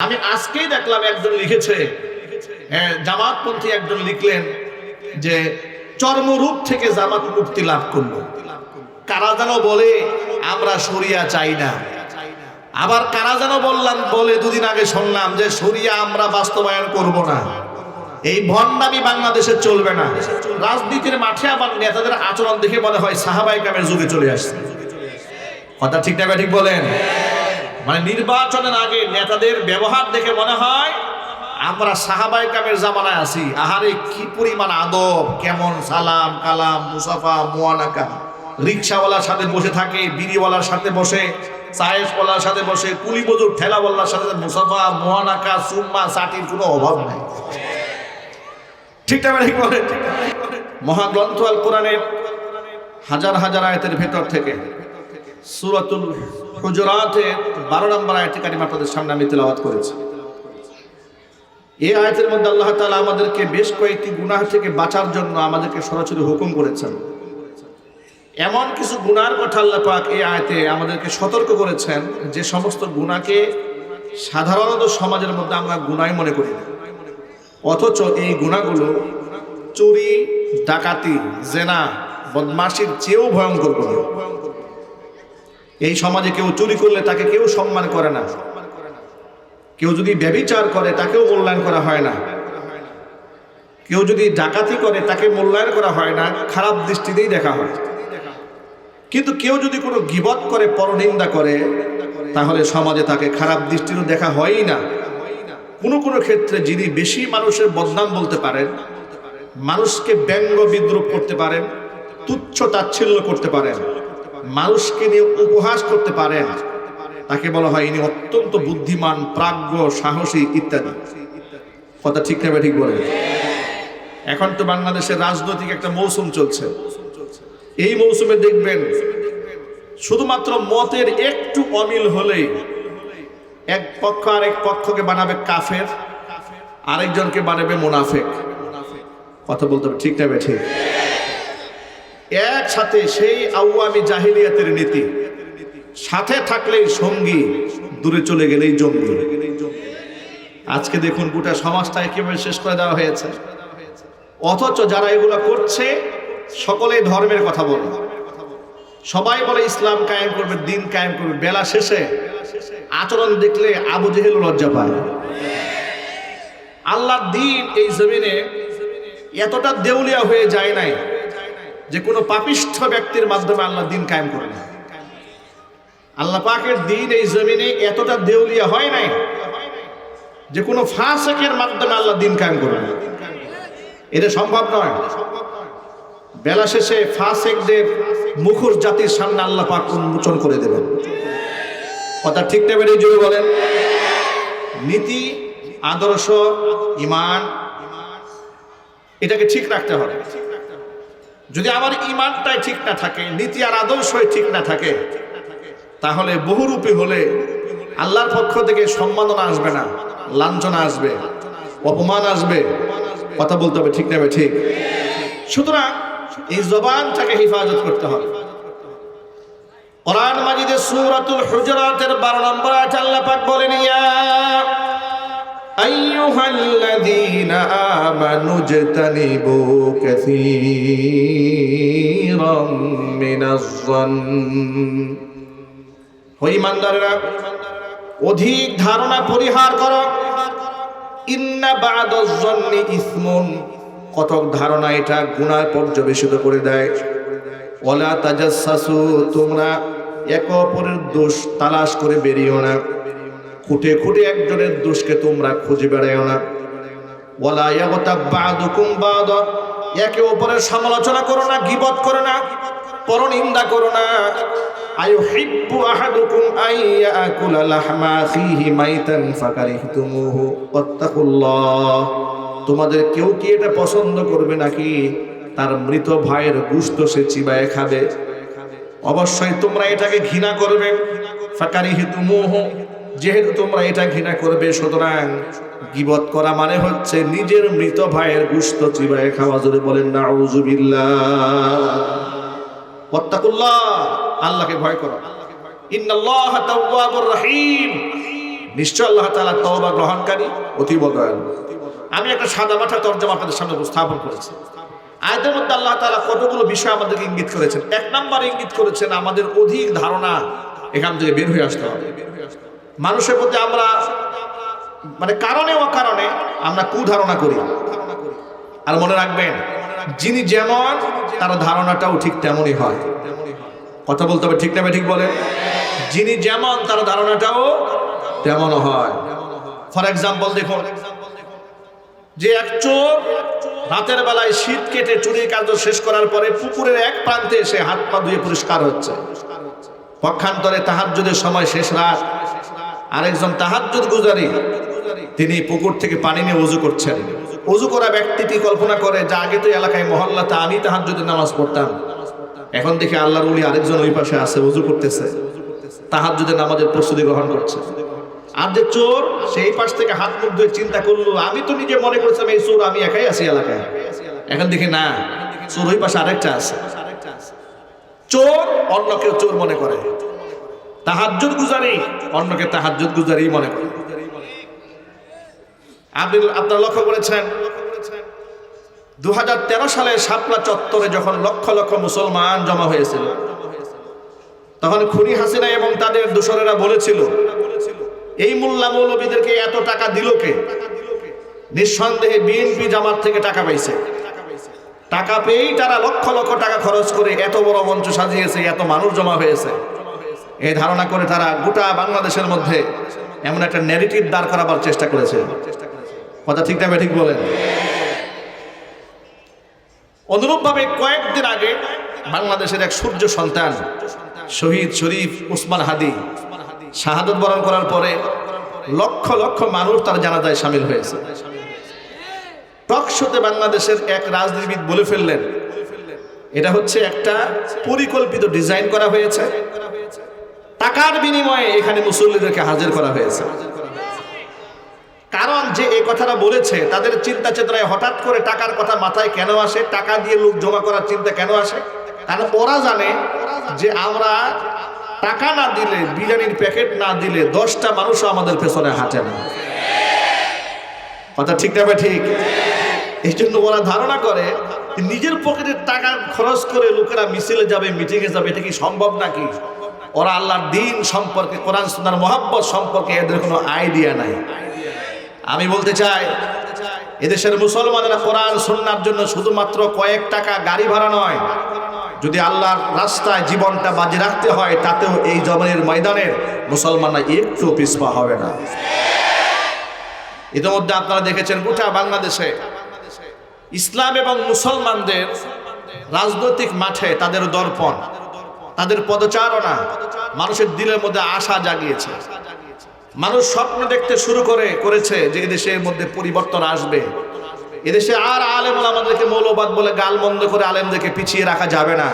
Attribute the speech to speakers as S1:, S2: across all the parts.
S1: আমি আজকেই দেখলাম একজন লিখেছে, জামাতপন্থী একজন লিখলেন যে চর্মরূপ থেকে জামাত মুক্তি লাভ করলো। কারা যেন বলে আমরা শরিয়া চাই না, আবার কারা যেন বলে দুদিন আগে শুনলাম যে শরিয়া আমরা বাস্তবায়ন করব না। এই ভণ্ডামি বাংলাদেশে চলবে না। রাজনীতির মাঠে আবার নেতাদের আচরণ দেখে মনে হয় সাহাবায়ে কেরামের যুগে চলে আসছে। কথা ঠিক না ঠিক বলেন? মানে নির্বাচনের আগে নেতাদের ব্যবহার দেখে মনে হয় আমরা সাহাবায়ে কেরামের জামানায় আছি। আহারে কি পরিমাণ আদব, কেমন সালাম কালাম মুসাফা মুয়ানাকা। রিকশাওয়ালার সাথে বসে থাকে, বিড়িওয়ালার সাথে বসে, চায়েসওয়ালার সাথে বসে, কুলি মজুর ঠেলাওয়ালার সাথে মুসাফা মুয়ানাকা সুম্মা সাটির কোনো অভাব নাই। ঠিক না ঠিক বলেন? মহাগ্রন্থ আল কোরআনের হাজার হাজার আয়াতের ভেতর থেকে সূরাতুল হুজুরাতের 12 নম্বর আয়াতটি কারিমা আপনাদের সামনে আমি তেলাওয়াত করেছি। এই আয়াতের মধ্যে আল্লাহ তাআলা আমাদেরকে বেশ কয়েকটি গুনাহ থেকে বাঁচার জন্য আমাদেরকে সরাসরি হুকুম করেছেন। এমন কিছু গুনার কথা আল্লাহ পাক এই আয়াতে আমাদেরকে সতর্ক করেছেন যে সমস্ত গুনাহকে সাধারণত সমাজের মধ্যে আমরা গুনাহ মনে করি না, অথচ এই গুনাহগুলো চুরি, ডাকাতি, জেনা, বদমাশির চেয়েও ভয়ঙ্কর গুনাহ। এই সমাজে কেউ চুরি করলে তাকে কেউ সম্মান করে না, কেউ যদি ব্যভিচার করে তাকেও মূল্যায়ন করা হয় না, কেউ যদি ডাকাতি করে তাকে মূল্যায়ন করা হয় না, খারাপ দৃষ্টিতেই দেখা হয়। কিন্তু কেউ যদি কোনো গীবত করে, পরনিন্দা করে, তাহলে সমাজে তাকে খারাপ দৃষ্টিরও দেখা হয়ই না। কোনো কোনো ক্ষেত্রে যিনি বেশি মানুষের বদনাম বলতে পারেন, মানুষকে ব্যঙ্গ বিদ্রুপ করতে পারেন, তুচ্ছ তাচ্ছিল্য করতে পারেন, মানুষকে নিয়ে উপহাস করতে পারেন, তাকে বলা হয় ইনি অত্যন্ত বুদ্ধিমান, প্রাজ্ঞ, সাহসী ইত্যাদি। কথা ঠিক না ঠিক বলেন? এখন তো বাংলাদেশের রাজনৈতিক একটা মৌসুম চলছে। এই মৌসুমে দেখবেন শুধুমাত্র মতের একটু অমিল হলেই এক পক্ষ আরেক পক্ষকে বানাবে কাফের, আরেকজনকে বানাবে মুনাফিক। কথা বলতে হবে ঠিক না ঠিক? একসাথে সেই আওয়ামী জাহিলিয়াতের নীতি, সাথে থাকলেই সঙ্গী, দূরে চলে গেলেই জঙ্গি। আজকে দেখুন গোটা সমাজটা একেবারে শেষ করে দেওয়া হয়েছে। অথচ যারা এগুলো করছে সকলেই ধর্মের কথা বলে, সবাই বলে ইসলাম কায়েম করবে, দিন কায়েম করবে। বেলা শেষে আচরণ দেখলে আবু জেহেল লজ্জা পায়। আল্লাহর দিন এই জমিনে এতটা দেউলিয়া হয়ে যায় নাই যে কোনো পাপিষ্ঠ ব্যক্তির মাধ্যমে আল্লাহ দিন কায়েম করে না। আল্লাহ পাকের দিন এই জমিনে এতটা দেউলিয়া হয় নাই যে কোনো ফাসিকের মাধ্যমে আল্লাহ দিন কায়েম করে না। এটা সম্ভব নয়। বেলা শেষে ফাসিকদের মুখর জাতির সামনে আল্লাহ পাক উন্মোচন করে দেবেন। কথা ঠিক না বেরিয়ে জোরে বলেন? নীতি, আদর্শ, ঈমান এটাকে ঠিক রাখতে হবে। যদি আমার ঈমানটাই ঠিক না থাকে, নীতি আর আদর্শই ঠিক না থাকে, তাহলে বহুরূপী হলে আল্লাহর পক্ষ থেকে সম্মাননা আসবে না, লাঞ্ছনা আসবে, অপমান আসবে। কথা বলতে হবে ঠিক না ঠিক? সুতরাং এই জবানটাকে হেফাজত করতে হবে। কোরআন মাজিদে সূরাতুল হুজুরাতের 12 নম্বর আয়াতে আল্লাহ পাক বলেন, ইয়া আইয়ুহাল্লাযীনা আমানু ইজতানিবু কাসীরাম মিনাজ-যন্ন। হে ঈমানদাররা, অধিক ধারণা পরিহার করো। ইন্না বা'দাজ-যন্নি ইসমুন, কতক ধারণা এটা গুনাহ পর্যবেসিত করে দেয়। ওয়ালা তাজাসসু, তোমরা একে অপরের দোষ তালাশ করে বেরিও না, খুঁটে খুঁটে একজনের দোষকে তোমরা খুঁজে বেড়াও না। ওয়ালা ইয়াগতাব বা'দুকুম বা'দা, একে অপরের সমালোচনা করো না, গীবত করো না, পরনিন্দা করো না। আইয়ুহিব্বু আহাদুকুম আইয়াকুলা লাহমা আখিহি মাইতান ফাকারিহতুমুহু ওয়াত্তাকুল্লাহ, তোমাদের কেউ কি এটা পছন্দ করবে নাকি তার মৃত ভাইয়ের গোশত সে চিবায়ে খাবে? অবশ্যই তোমরা এটাকে ঘৃণা করবে। ফাকারিহতুমুহু, যেহেতু তোমরা এটা ঘৃণা করবে, সুতরাং গীবত করা মানে হচ্ছে নিজের মৃত ভাইয়ের গোশত চিবায়ে খাওয়া। জোরে বলেন নাউযুবিল্লাহ। ওয়াত্তাকুল্লাহ, আল্লাহকে ভয় করো। ইন্নাল্লাহা তাওয়াবুর রহিম, নিশ্চয় আল্লাহ তাআলা তওবা গ্রহণকারী, অতীব দয়ালু। আমি একটা সাদামাটা তরজমা আপনাদের সামনে উপস্থাপন করেছি। আয়াতের মধ্যে আল্লাহ তাআলা কতগুলো বিষয় আমাদেরকে ইঙ্গিত করেছেন। এক নাম্বার ইঙ্গিত করেছেন আমাদের অধিক ধারণা এখান থেকে বের হয়ে আসতে হবে। মানুষের প্রতি আমরা মানে কারণে অকারণে আমরা কুধারণা করি। আর মনে রাখবেন, যিনি যেমন তার ধারণাটাও ঠিক তেমনই হয়। কথা বলতে হবে, ঠিক না ঠিক বলেন? যিনি যেমন তার ধারণাটাও তেমন হয়। ফর এক্সাম্পল দেখুন, যে এক চোর রাতের বেলায় শীত কেটে চুরির কার্য শেষ করার পরে পুকুরের এক প্রান্তে এসে হাত পা ধুয়ে পরিষ্কার হচ্ছে, পক্ষান্তরে তাহাজ্জুদের সময় শেষ রাত আরেকজন তাহাজ্জুদ গুজারি তিনি পুকুর থেকে পানি নিয়ে ওযু করছেন। ওযু করা ব্যক্তিটি কল্পনা করে যে আগে তো এলাকায় মহল্লাতে আমি তাহাজ্জুদের নামাজ পড়তাম, এখন দেখি আল্লাহর ওলি আরেকজন ওই পাশে আছে, ওযু করতেছে, তাহাজ্জুদের নামাজের প্রস্তুতি গ্রহণ করছে। আর যে চোর সেই পাশ থেকে হাত মুখ ধুয়ে চিন্তা করলো, আমি তো নিজে মনে করছিলাম এই চোর আমি একাই আছি এলাকায়, এখন দেখি না, চোর ওই পাশে আরেকটা আছে। চোর অন্য কেউ চোর মনে করে, তাহাজ্জুদ গুজারি অন্যকে তাহাজ্জুদ গুজারি মনে করে। আপনারা লক্ষ্য করেছেন 2013 সালে শাপলা চত্বরে যখন লক্ষ লক্ষ মুসলমান জমা হয়েছিল, তখন খুনি হাসিনা এবং তাদের দোসরেরা বলেছিল এই মোল্লা মৌলবীদেরকে এত টাকা দিল কে? নিঃসন্দেহে বিএনপি জামাত থেকে টাকা পাইছে। টাকা পেয়েই তারা লক্ষ লক্ষ টাকা খরচ করে এত বড় মঞ্চ সাজিয়েছে, এত মানুষ জমা হয়েছে। এই ধারণা করে তারা গোটা বাংলাদেশের মধ্যে এমন একটা ন্যারেটিভ দাঁড় করাবার চেষ্টা করেছে। কথা ঠিক না ঠিক বলেন? অনুরূপভাবে কয়েকদিন আগে বাংলাদেশের এক সূর্য সন্তান শহীদ শরীফ ওসমান হাদি শাহাদত বরণ করার পরে লক্ষ লক্ষ মানুষ তার জানাজায় শামিল হয়েছে। টক শোতে বাংলাদেশের এক রাজনীতিবিদ বলে ফেললেন এটা হচ্ছে একটা পরিকল্পিত ডিজাইন করা হয়েছে, টাকার বিনিময়ে এখানে মুসল্লিদেরকে হাজির করা হয়েছে। কারণ যে এই কথাটা বলেছে তাদের চিন্তা চেতনায় হঠাৎ করে টাকার কথা মাথায় কেন আসে, টাকা দিয়ে লোক জমা করার চিন্তা কেন আসে? কারণ ওরা জানে যে আমরা টাকা না দিলে, বিরিয়ানির প্যাকেট না দিলে 10টা মানুষও আমাদের পেছনে হাঁটে না। কথা ঠিক না ঠিক? এই জন্য ওরা ধারণা করে নিজের পকেটের টাকা খরচ করে লোকেরা মিছিলে যাবে, মিটিংয়ে যাবে, এটা কি সম্ভব নাকি? ওরা আল্লাহর দ্বীন সম্পর্কে, কোরআন সুন্নাহর মহব্বত সম্পর্কে এদের কোনো আইডিয়া নাই। আমি বলতে চাই এদেশের মুসলমানেরা কোরআন সুন্নাহর জন্য শুধুমাত্র কয়েক টাকা গাড়ি ভাড়া নয়, যদি আল্লাহর রাস্তায় জীবনটা বাজি রাখতে হয় তাতেও এই জমিনের ময়দানের মুসলমানরা একটু পিছপা হবে না। ইতিমধ্যে আপনারা দেখেছেন গোটা বাংলাদেশে ইসলাম এবং মুসলমানদের রাজনৈতিক মাঠে তাদের দর্পণ, তাদের পদচারণা মানুষের দিলের মধ্যে আশা জাগিয়েছে। মানুষ স্বপ্ন দেখতে শুরু করেছে যে এদেশের মধ্যে পরিবর্তন আসবে। এদেশে আর আলেম ওলামাদেরকে মৌলবাদ বলে গালমন্দ করে আলেমদেরকে পিছিয়ে রাখা যাবে না।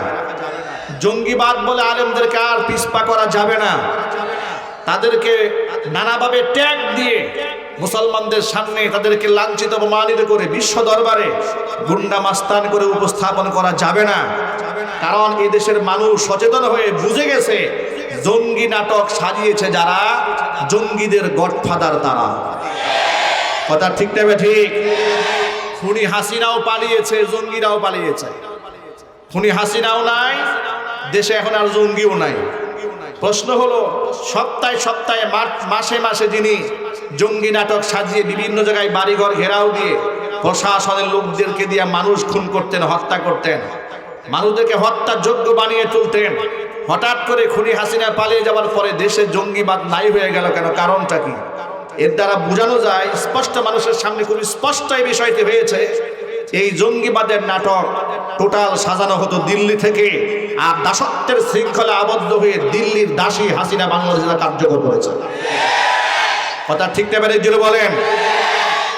S1: জঙ্গিবাদ বলে আলেমদেরকে আর পিছপা করা যাবে না। তাদেরকে নানাভাবে ট্যাগ দিয়ে মুসলমানদের সামনে তাদেরকে লাঞ্ছিত অপমানিত করে বিশ্ব দরবারে গুন্ডা মাস্তান করে উপস্থাপন করা যাবে না। কারণ এই দেশের মানুষ সচেতন হয়ে বুঝে গেছে জঙ্গি নাটক সাজিয়েছে যারা, জঙ্গিদের গডফাদার তারা। কথা ঠিক না ঠিক? খুনি হাসিনাও পালিয়েছে, জঙ্গিরাও পালিয়েছে। খুনি হাসিনাও নাই দেশে, এখন আর জঙ্গিও নাই। প্রশ্ন হলো সপ্তাহে সপ্তাহে মাসে মাসে যিনি জঙ্গি নাটক সাজিয়ে বিভিন্ন জায়গায় বাড়িঘর ঘেরাও দিয়ে প্রশাসনের লোকদেরকে দিয়ে মানুষ খুন করতেন, হত্যা করতেন, মানুষদেরকে হত্যার যোগ্য বানিয়ে তুলতেন, হঠাৎ করে খুনি হাসিনা পালিয়ে যাওয়ার পরে দেশে জঙ্গিবাদ নাই হয়ে গেল কেন? কারণটা কি? এর দ্বারা বোঝানো যায় স্পষ্ট, মানুষের সামনে খুব স্পষ্ট এই বিষয়টি হয়েছে, এই জঙ্গিবাদের নাটক টোটাল সাজানো হতো দিল্লি থেকে, আর দাসত্বের শৃঙ্খলা আবদ্ধ হয়ে দিল্লির দাসী হাসিনা বাংলাদেশে কার্যকর করেছে। কথা ঠিক না বেড়ে জুড়ে বলেন?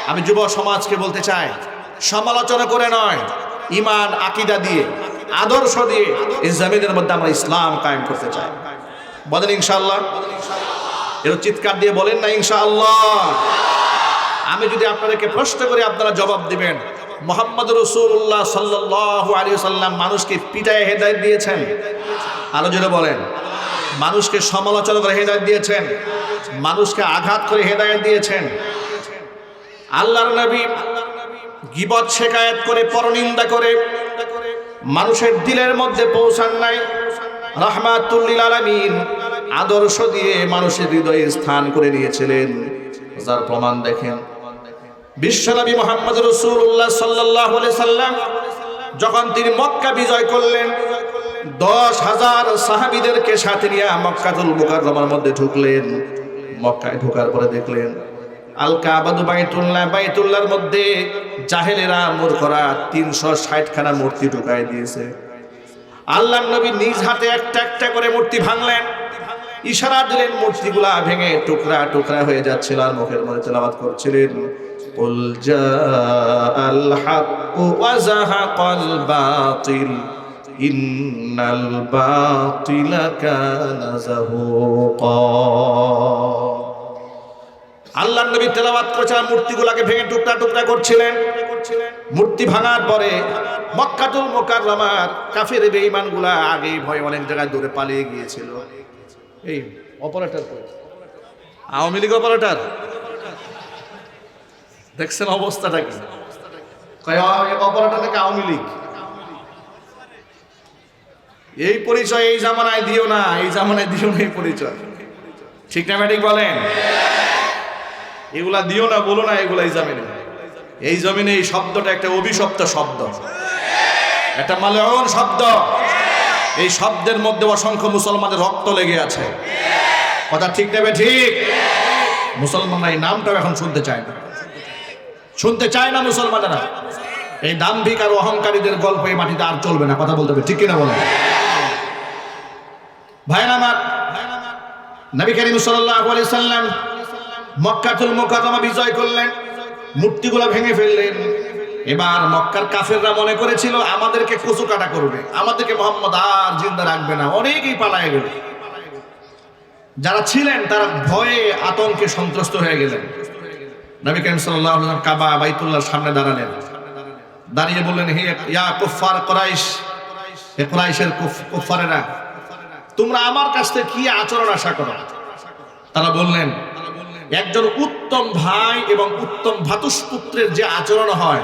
S1: আমি যুব সমাজকে বলতে চাই, সমালোচনা করে নয়, ইমান আকীদা দিয়ে, আদর্শ দিয়ে এই জমিনের মধ্যে আমরা ইসলাম কায়েম করতে চাই। বলেন ইনশাআল্লাহ? এর চিৎকার দিয়ে বলেন না ইনশাআল্লাহ? আমি যদি আপনাদেরকে প্রশ্ন করে আপনারা জবাব দিবেন, মুহাম্মদ রাসূলুল্লাহ সাল্লাল্লাহু আলাইহি ওয়াসাল্লাম মানুষকে পিটায় হেদায়েত দিয়েছেন? আরো জোরে বলেন। মানুষকে সমালোচনা করে হেদায়েত দিয়েছেন, মানুষকে আঘাত করে হেদায়েত দিয়েছেন। আল্লাহর নবী গীবত শিকায়াত করে পরনিন্দা করে মানুষের দিলের মধ্যে পৌঁছান নাই। রাহমাতুল লিল আলামিন আদর্শ দিয়ে মানুষের হৃদয়ে স্থান করে নিয়েছিলেন। যার প্রমাণ দেখেন, বিশ্বনবী মুহাম্মদ রাসূলুল্লাহ সাল্লাল্লাহু আলাইহি সাল্লাম যখন তিনি মক্কা বিজয় করলেন, 10,000 সাহাবীদেরকে সাথে নিয়ে মক্কাতুল মুকাররমার মধ্যে ঢুকলেন। মক্কায় ঢোকার পরে দেখলেন আল কাবাদু বাইতুল্লাহ, বাইতুল্লাহর মধ্যে জাহেলেরা মূর্খরা 360 খানা মূর্তি ঢুকায় দিয়েছে। আল্লাহর নবী নিজ হাতে একটা একটা করে মূর্তি ভাঙলেন, ইশারা দিলেন, মূর্তিগুলা ভেঙে টুকরা টুকরা হয়ে যাচ্ছিল। আর মুখের মধ্যে তেলাওয়াত করছিলেন, কুল জাআল হাক্কু ওয়া যাহাকাল বাতিল ইন্নাল বাতিলা কানা যাহুকা। আল্লাহর নবী তেলাওয়াত করছেন, মূর্তিগুলোকে ভেঙে টুকরা টুকরা করছিলেন। মূর্তি ভাঙার পরে মক্কাতুল মুকাররমার কাফের বেঈমানগুলা আগেই ভয় অনেক জায়গায় দূরে পালিয়ে গিয়েছিল। এই অপারেটর আওয়ামী লীগ অপারেটর দেখছেন অবস্থাটা কি? অপারেটর নাকি আওয়ামী লীগ? এই পরিচয় এই জামানায় দিও না, এই জামানায় দিও না এই পরিচয়। ঠিক না ম্যাটিক বলেন? এগুলা দিও না, বলো না এগুলা এই জমিনে। এই জমিনে এই শব্দটা একটা অভিশপ্ত শব্দ, একটা মালউন শব্দ। এই শব্দের মধ্যে অসংখ্য মুসলমানের রক্ত লেগে আছে। কথা ঠিক নেবে ঠিক? মুসলমানরা এই নামটাও এখন শুনতে চায় না, শুনতে চায় না মুসলমানেরা। এই দাম্ভিক আর অহংকারীদের গল্প এই মাটিতে আর চলবে না। কথা বলতে হবে, ঠিক কিনা বলেন? ভাইরা আমার, নবী করিম সাল্লাল্লাহু আলাইহি সাল্লাম মক্কাতুল মুকাররমা বিজয় করলেন, মূর্তিগুলো ভেঙে ফেললেন। এবার মক্কার কাফেররা মনে করেছিল আমাদেরকে কচু কাটা করবে, আমাদেরকে মুহাম্মদ আর জিন্দা রাখবে না, অনেকেই পালায়ে গেল। যারা ছিলেন তারা ভয়ে আতঙ্কে সন্ত্রস্ত হয়ে গেলেন। নবী করিম সাল্লাল্লাহু আলাইহি ওয়াসাল্লাম কাবা বাইতুল্লাহর সামনে দাঁড়ালেন, দাঁড়িয়ে বললেন, হে ইয়া কুফার কুরাইশ, হে কুরাইশের কুফারেরা, তোমরা আমার কাছ থেকে কি আচরণ আশা করো? তারা বললেন, একজন উত্তম ভাই এবং উত্তম ভ্রাতুষ্পুত্রের যে আচরণ হয়,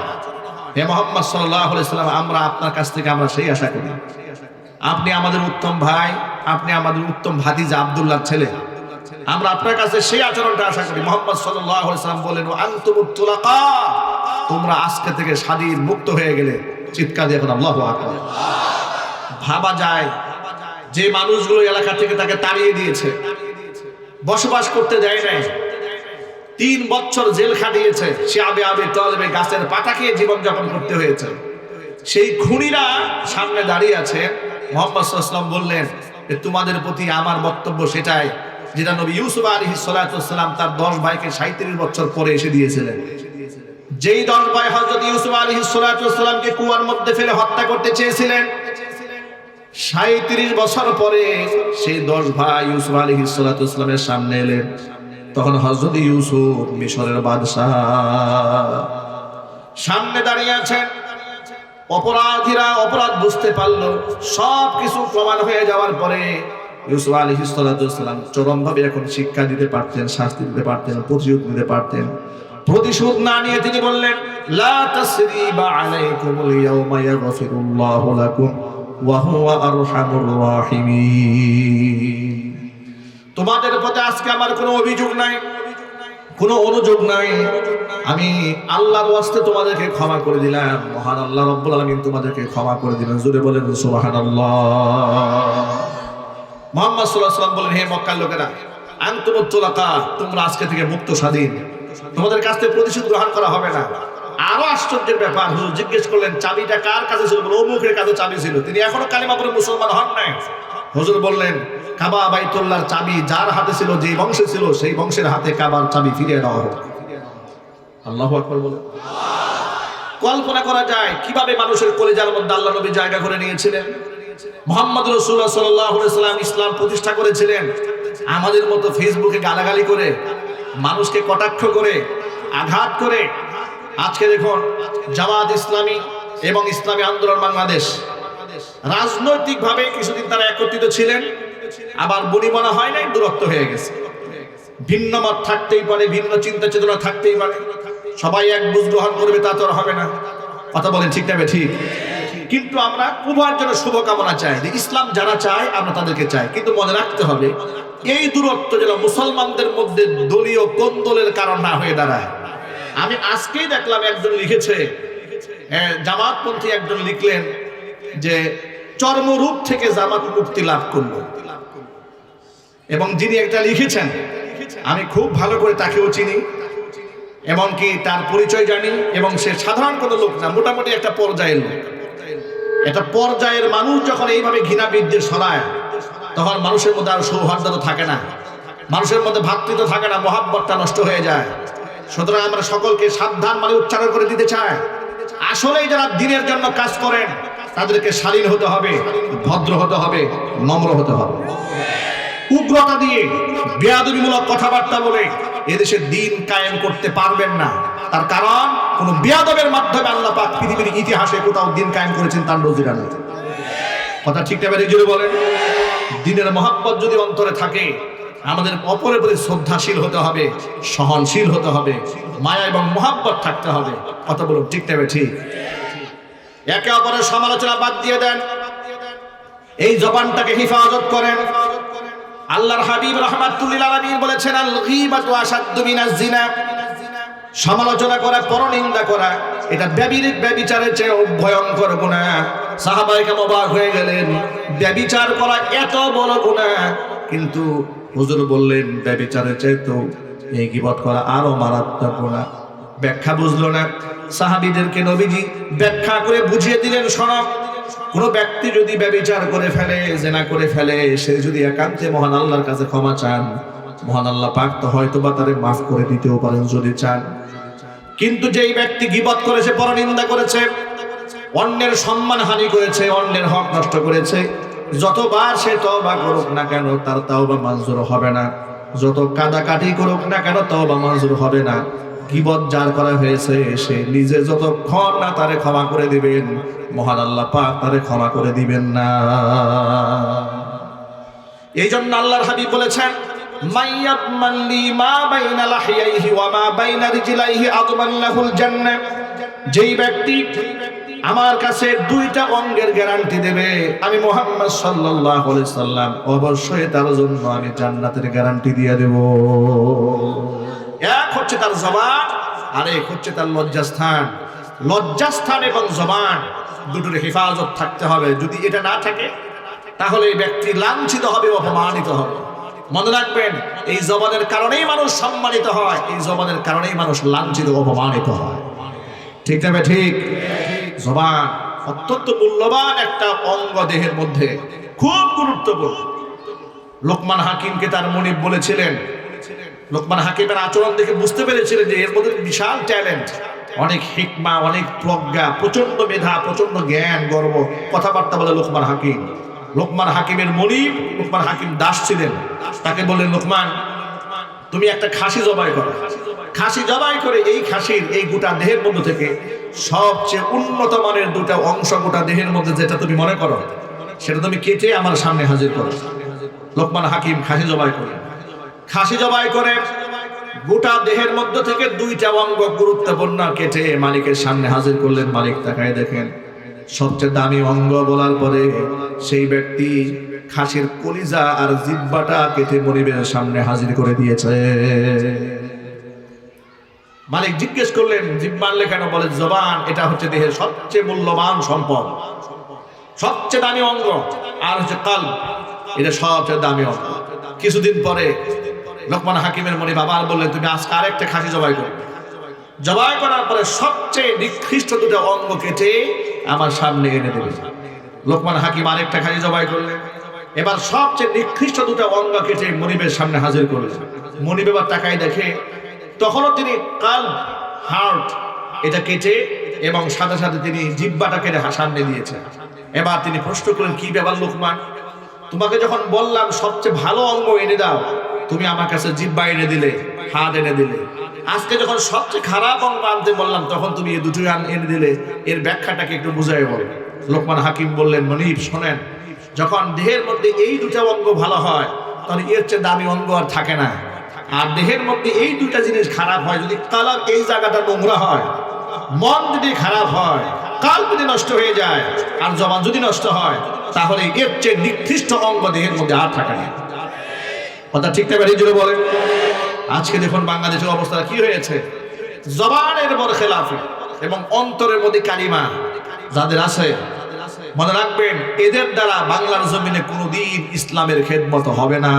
S1: হে মুহাম্মদ সাল্লাল্লাহু আলাইহি সাল্লাম, আমরা আপনার কাছ থেকে আমরা সেই আশা করি। আপনি আমাদের উত্তম ভাই, আপনি আমাদের উত্তম ভাতিজা আব্দুল্লাহর ছেলে, আমরা আপনার কাছে সেই আচরণটা আশা করি। মুহাম্মদ সাল্লাল্লাহু আলাইহি সাল্লাম বলেন, আনতুমুত তুলাকা, তোমরা আজকে থেকে স্বাধীন মুক্ত হয়ে গেলে। চিৎকার দিয়ে এখন আল্লাহু আকবার। ভাবা যায় যে মানুষগুলো এলাকা থেকে তাকে তাড়িয়ে দিয়েছে, বসবাস করতে দেয় নাই, 3 বছর জেল খাটিয়েছে, সে আবে আবে তলবে গাছের পাতা খেয়ে জীবনযাপন করতে হয়েছে। সেই খুনিরা সামনে দাঁড়িয়ে আছে। মুহাম্মদ সাল্লাল্লাহু আলাইহি ওয়াসাল্লাম বললেন, তোমাদের প্রতি আমার বক্তব্য সেটাই যেটা নবী ইউসুফ আলাইহিস সালাম তার 10 ভাইকে 37 বছর পরে এসে দিয়েছিলেন। যেই 10 ভাই হযরত ইউসুফ আলাইহিস সালামকে কুয়ার মধ্যে ফেলে হত্যা করতে চেয়েছিলেন, 37 বছর পরে সেই 10 ভাই ইউসুফ আলাইহিস সালামের সামনে এলেন। তখন হযরত ইউসুফ মিশরের বাদশা সামনে দাঁড়িয়ে আছেন। অপরাধীরা অপরাধ বুঝতে পারলো, সব কিছু প্রমাণ হয়ে যাওয়ার পরে ইউসুফ আলাইহিস সালাম চরমভাবে এখন শিক্ষা দিতে পারতেন, শাস্তি দিতে পারতেন, প্রতিশোধ নিতে পারতেন। প্রতিশোধ না নিয়ে তিনি বললেন, লা তাসরিবা আলাইকুমুল ইয়াওমা ইয়াগফিরুল্লাহু লাকুম ওয়া হুয়া আরহামুর রাহিমিন। তোমাদের প্রতি আজকে আমার কোনো অভিযোগ নাই, কোনো অনুযোগ নাই। আমি আল্লাহর ওয়াস্তে তোমাদেরকে ক্ষমা করে দিলাম। মহান আল্লাহ রাব্বুল আলামিন তোমাদেরকে ক্ষমা করে দিবেন। জোরে বলেন সুবহানাল্লাহ। মুহাম্মদ সাল্লাল্লাহু আলাইহি ওয়াসাল্লাম বলেন, হে মক্কার লোকেরা, আনতুমুত তুলাকা, তোমরা আজকে থেকে মুক্ত স্বাধীন, তোমাদের কাছ থেকে প্রতিশোধ গ্রহণ করা হবে না। আরো আশ্চর্যের ব্যাপার, হুজুর জিজ্ঞেস করলেন চাবিটা কার কাছে ছিল? বলে অমুকের কাছে চাবি ছিল, তিনি এখনো কালিমা পড়ে মুসলমান হন নাই। হুজুর বললেন, কাবা বাইতুল্লাহর চাবি যার হাতে ছিল, যে বংশে ছিল, সেই বংশের হাতে কাবার চাবি ফিরিয়ে দেওয়া হোক। আল্লাহু আকবার বলে। কল্পনা করা যায় কিভাবে মানুষের কলিজার মধ্যে আল্লাহ নবী জায়গা করে নিয়েছিলেন। মুহাম্মদ রাসূলুল্লাহ সাল্লাল্লাহু আলাইহি ওয়াসাল্লাম ইসলাম প্রতিষ্ঠা করেছিলেন। আমাদের মতো ফেসবুকে গালাগালি করে, মানুষকে কটাক্ষ করে, আঘাত করে। আজকে দেখুন জামাত ইসলামী এবং ইসলামী আন্দোলন বাংলাদেশ রাজনৈতিকভাবে কিছুদিন তারা একত্রিত ছিলেন, আবার বুড়ি মনে হয় নাই, দূরত্ব হয়ে গেছে। ভিন্ন মত থাকতেই পারে, ভিন্ন চিন্তা চেতনা থাকতেই পারে, সবাই এক বুঝ গ্রহণ করবে তা তো আর হবে না। কথা বলেন ঠিক না ঠিক? কিন্তু আমরা উভয়ের জন্য শুভকামনা চাই, যে ইসলাম যারা চায় আমরা তাদেরকে চাই, কিন্তু মনে রাখতে হবে এই দূরত্ব যেন মুসলমানদের মধ্যে দলীয় কোন্দলের কারণ না হয়ে দাঁড়ায়। আমি আজকেই দেখলাম একজন লিখেছে, জামাতপন্থী একজন লিখলেন যে চর্মরূপ থেকে জামাত মুক্তি লাভ করলো, এবং যিনি এটা লিখেছেন আমি খুব ভালো করে তাকেও চিনি, এমনকি তার পরিচয় জানি, এবং সে সাধারণ কোনো লোক না, মোটামুটি একটা পর্যায়ের লোক। একটা পর্যায়ের মানুষ যখন এইভাবে ঘৃণা বিদ্বেষ ছড়ায়, তখন মানুষের মধ্যে আর সৌহার্দ্যতা থাকে না, মানুষের মধ্যে ভ্রাতৃত্ব থাকে না, মহাব্বতটা নষ্ট হয়ে যায়। সুতরাং আমরা সকলকে সাবধান মানে উচ্চারণ করে দিতে চাই, আসলেই যারা দিনের জন্য কাজ করেন তাদেরকে শালীন হতে হবে, ভদ্র হতে হবে, নম্র হতে হবে। উগ্রতা দিয়ে বেয়াদবিমূলক কথাবার্তা বলে এদেশে দিন কায়েম করতে পারবেন না। তার কারণ কোন বেয়াদবের মাধ্যমে আল্লাহ পাক পৃথিবীর ইতিহাসে কোথাও দিন কায়েম করেছেন তার নজির নেই। কথা ঠিক না বেরিয়ে জুড়ে বলেন? দিনের মহাব্বত যদি অন্তরে থাকে, আমাদের অপরের প্রতি শ্রদ্ধাশীল হতে হবে, সহনশীল হতে হবে, মায়া এবং মহাব্বত থাকতে হবে। কথা বলুন ঠিক না ঠিক? একে অপরের সমালোচনা বাদ দিয়ে দেন, এই জবানটাকে হিফাজত করেন। আল্লাহর হাবিব রাহমাতুল্লিল আলামিন বলেছেন, আল গীবাতু আশাদ্দু মিনাজ জিনা। সমালোচনা করা, পরনিন্দা করা, এটা ব্যভিচারের চেয়ে ভয়ঙ্কর গুনাহ। সাহাবায়ে কেরাম অবাক হয়ে গেলেন, ব্যভিচার করা এত বড় গুনাহ, কিন্তু হুজুর বললেন ব্যভিচারের চেয়ে তো এই গীবত করা আরো মারাত্মক গুনাহ। ব্যাখ্যা বুঝলো না, সাহাবীদেরকে নবীজি ব্যাখ্যা করে বুঝিয়ে দিলেন, শোনো, কোন ব্যক্তি যদি ব্যভিচার করে ফেলে, জেনা করে ফেলে, সে যদি একান্তে মহান আল্লাহর কাছে ক্ষমা চান, মহান আল্লাহ পাক তো হয়তোবা তারে মাফ করে দিতেও পারেন যদি চান। কিন্তু যেই ব্যক্তি গীবত করেছে, পরনিন্দা করেছে, অন্যের সম্মান হানি করেছে, অন্যের হক নষ্ট করেছে, যতবার সে তওবা করুক না কেন তার তওবা মঞ্জুর হবে না, যত কাদাকাটি করুক না কেন তওবা মঞ্জুর হবে না। গীবত যার করা হয়েছে সে নিজে যতক্ষণ না তারে ক্ষমা করে দিবেন, মহান আল্লাহ পাক তারে ক্ষমা করে দিবেন না। এই জন্য আল্লাহর হাবিব বলেছেন, মাইয়াতমান লি মা বাইনা লাহিয়াইহি ওয়া মা বাইনা রিজলাইহি আদমান লাহুল জান্নাহ। যেই ব্যক্তি আমার কাছে দুইটা অঙ্গের গ্যারান্টি দেবে, আমি মুহাম্মদ সাল্লাল্লাহু আলাইহি সাল্লাম অবশ্যই তার জন্য আমি জান্নাতের গ্যারান্টি দিয়ে দেব। এক হচ্ছে তার জবান, আর এক হচ্ছে তার লজ্জাস্থান। লজ্জাস্থান এবং জবান দুটোর হেফাজত থাকতে হবে। যদি এটা না থাকে তাহলে এই ব্যক্তি লাঞ্ছিত হবে, অপমানিত হবে। মনে রাখবেন, এই জবানের কারণেই মানুষ সম্মানিত হয়, এই জবানের কারণেই মানুষ লাঞ্ছিত, অপমানিত হয়। ঠিক না ঠিক? জবান অত্যন্ত মূল্যবান একটা অঙ্গ দেহের মধ্যে, খুব গুরুত্বপূর্ণ। লোকমান হাকিমকে তার মুনিব বলেছিলেন, লোকমান হাকিমের আচরণ দেখে বুঝতে পেরেছিলেন যে এর মধ্যে বিশাল ট্যালেন্ট, অনেক হিকমা, অনেক প্রজ্ঞা, প্রচন্ড মেধা, প্রচন্ড জ্ঞান, গর্ব, কথাবার্তা বলে লোকমান হাকিম। লোকমান হাকিমের মুনিব, লোকমান হাকিম দাস ছিলেন। তাকে বললেন, লোকমান তুমি একটা খাসি জবাই করো। খাসি জবাই করে এই খাসির এই গোটা দেহের মধ্যে থেকে সবচেয়ে উন্নত মানের দুটা অংশ গোটা দেহের মধ্যে যেটা তুমি মনে করো সেটা তুমি কেটে আমার সামনে হাজির করো। লোকমান হাকিম খাসি জবাই করে, খাসি জবাই করে গোটা দেহের মধ্য থেকে দুইটা অঙ্গ গুরুত্বপূর্ণ কেটে মালিকের সামনে হাজির করলেন। মালিক তাকায় দেখেন সবচেয়ে দামি অঙ্গ বলার পরে সেই ব্যক্তি খাসির কলিজা আর জিহ্বাটা কেটে মনিবের সামনে হাজির করে দিয়েছে। মালিক জিজ্ঞেস করলেন, জিহ্বা আনলে কেন? বলে, জবান এটা হচ্ছে দেহের সবচেয়ে মূল্যবান সম্পদ, সবচেয়ে দামি অঙ্গ, আর হচ্ছে কাল্ব, এটা সবচেয়ে দামি অঙ্গ। কিছুদিন পরে লোকমান হাকিমের মনিব আবার বললেন, তুমি আজকে আরেকটা খাসি জবাই করো। জবাই করার পরে সবচেয়ে নিকৃষ্ট দুটো অঙ্গ কেটে আমার সামনে এনে দেবে। লোকমান হাকিম আরেকটা খাসি জবাই করলেন, এবার সবচেয়ে নিকৃষ্ট দুটো অঙ্গ কেটে মনিবের সামনে হাজির করলেন। মনিব এবার তাকায় দেখে তখনও তিনি কাল্ব, হার্ট এটা কেটে এবং সাথে সাথে তিনি জিহ্বাটা কেটে সামনে দিয়েছেন। এবার তিনি প্রশ্ন করলেন, কি ব্যাপার লোকমান, তোমাকে যখন বললাম সবচেয়ে ভালো অঙ্গ এনে দাও, তুমি আমার কাছে জিহ্বা এনে দিলে, হাত এনে দিলে। আজকে যখন সবচেয়ে খারাপ অঙ্গ আনতে বললাম তখন তুমি এই দুটোই এনে দিলে, এর ব্যাখ্যাটাকে একটু বুঝাই বলো। লোকমান হাকিম বললেন, মনিব শোনেন, যখন দেহের মধ্যে এই দুটা অঙ্গ ভালো হয় তখন এর চেয়ে দামি অঙ্গ আর থাকে না। আর দেহের মধ্যে এই দুটা জিনিস খারাপ হয়, যদি কালার এই জায়গাটা নোংরা হয়, মন যদি খারাপ হয়, কাল যদি নষ্ট হয়ে যায়, আর জবান যদি নষ্ট হয়, তাহলে এর চেয়ে নিকৃষ্ট অঙ্গ দেহের মধ্যে আর থাকে না। কথা ঠিক না বেরিয়ে জুড়ে বলেন। আজকে দেখুন বাংলাদেশের অবস্থা কি হয়েছে, জবানের বরখেলাফি এবং অন্তরের মধ্যে কালিমা যাদের আছে, মনে রাখবেন এদের দ্বারা বাংলার জমিনে কোনোদিন ইসলামের খেদমত হবে না।